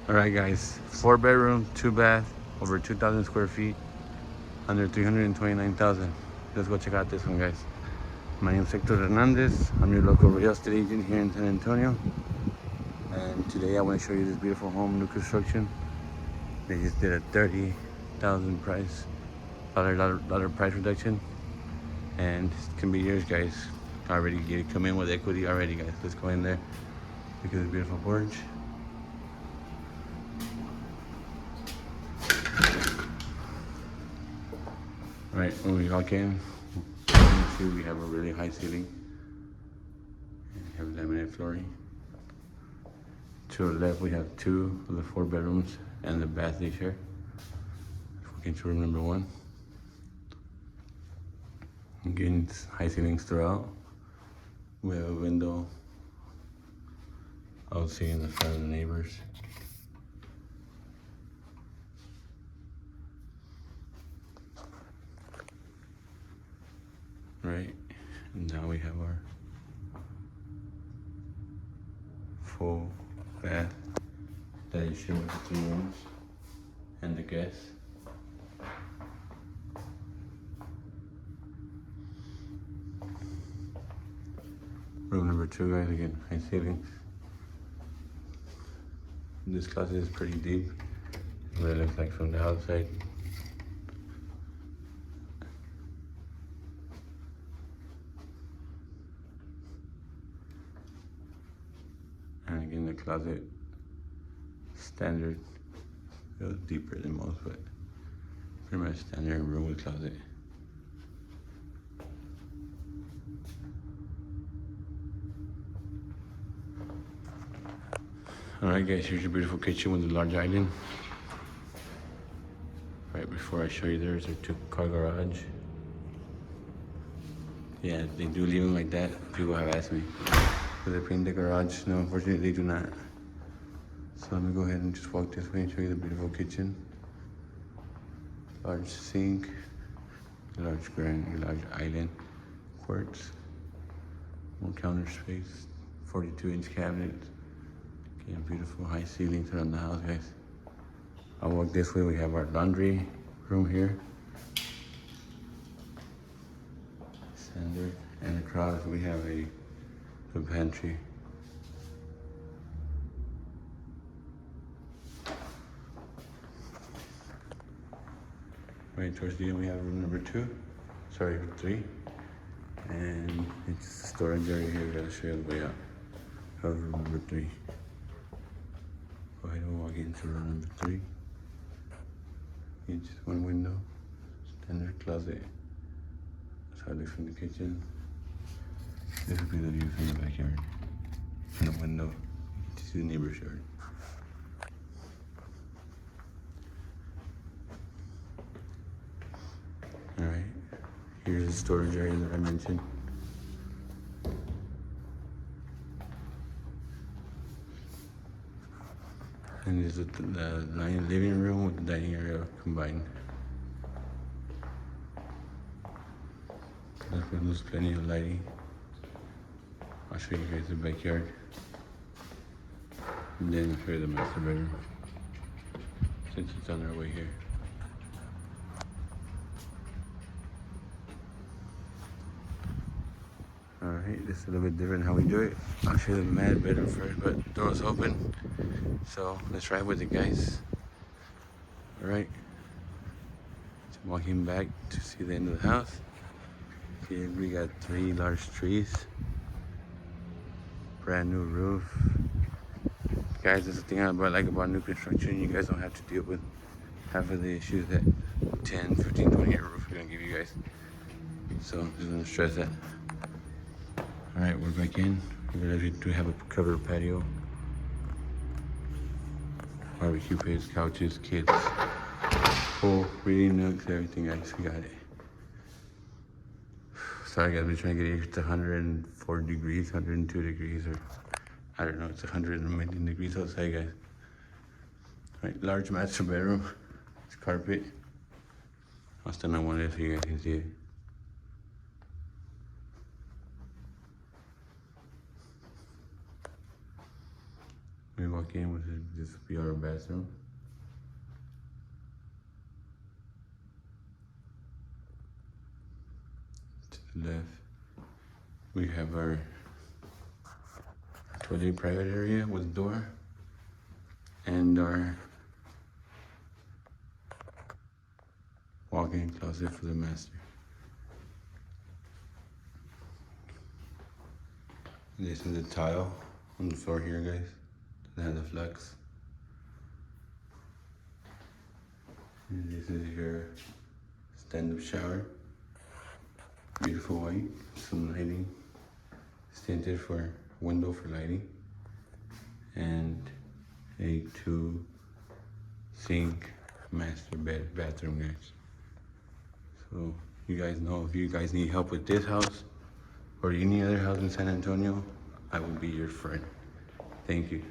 All right, guys. 4 bedroom, 2 bath, over 2,000 square feet, under 329,000. Let's go check out this one, guys. My name is Hector Hernandez. I'm your local real estate agent here in San Antonio. And today I want to show you this beautiful home, new construction. They just did a 30,000 dollar price reduction. And it can be yours, guys. Already you come in with equity already, guys. Let's go in there. Look at this beautiful porch. Right, when we walk in, you can see we have a really high ceiling. And we have laminate flooring. To the left, we have 2 of the 4 bedrooms and the bath they share. Walk into room number 1. Again, it's high ceilings throughout. We have a window outside in the front of the neighbors. Right, and now we have our full bath that is shared with the 3 rooms and the guests. Room number 2, guys, again, high ceilings. This closet is pretty deep, what it looks like from the outside. And again, the closet, standard, a little deeper than most, but pretty much standard room with closet. Alright guys, here's your beautiful kitchen with a large island. Right before I show you, there's a 2-car garage. Yeah, they do leave them like that. People have asked me, do they paint the garage? No, unfortunately they do not. So let me go ahead and just walk this way and show you the beautiful kitchen. Large sink, large island, quartz, more counter space, 42-inch cabinets. Again, beautiful high ceilings around the house, guys. I'll walk this way. We have our laundry room here. Standard. And across we have a pantry. Right towards the end we have room number 2. Sorry, 3. And it's a storage area here. I'll show you the way out of room number 3. Go ahead and walk into room number 3. It's just 1 window, standard closet. That's how it looks from the kitchen. This would be the view from the backyard. From the window, to see the neighbor's yard. Alright, here's the storage area that I mentioned. And this is the living room with the dining area combined. That's where there's plenty of lighting. I'll show you guys the backyard. And then I'll show you the master bedroom, since it's on our way here. Alright, this is a little bit different how we do it. I'll show you the master bedroom first, but the door's open. So let's ride with it, guys. Alright. So walking back to see the end of the house. Here we got 3 large trees. Brand new roof. Guys, that's the thing I like about new construction. You guys don't have to deal with half of the issues that 10, 15, 20 year roof is gonna give you guys. So I'm just gonna stress that. Alright, we're back in. We realize we do have a covered patio. Barbecue pits, couches, kids, pool, reading nooks, everything, guys. We got it. Sorry guys, we're trying to get it to 104 degrees, 102 degrees, or I don't know, it's 119 degrees outside, guys. Right, large master bedroom. It's carpet. I'll stand on one of it so you guys can see it. We walk in with this will be our bathroom. To the left, we have our toilet private area with door and our walk-in closet for the master. This is the tile on the floor here, guys. Doesn't have the flex. And this is your stand-up shower. Beautiful white, some lighting, tinted for window for lighting, and a 2 sink master bathroom, guys. So you guys know, if you guys need help with this house or any other house in San Antonio, I will be your friend. Thank you.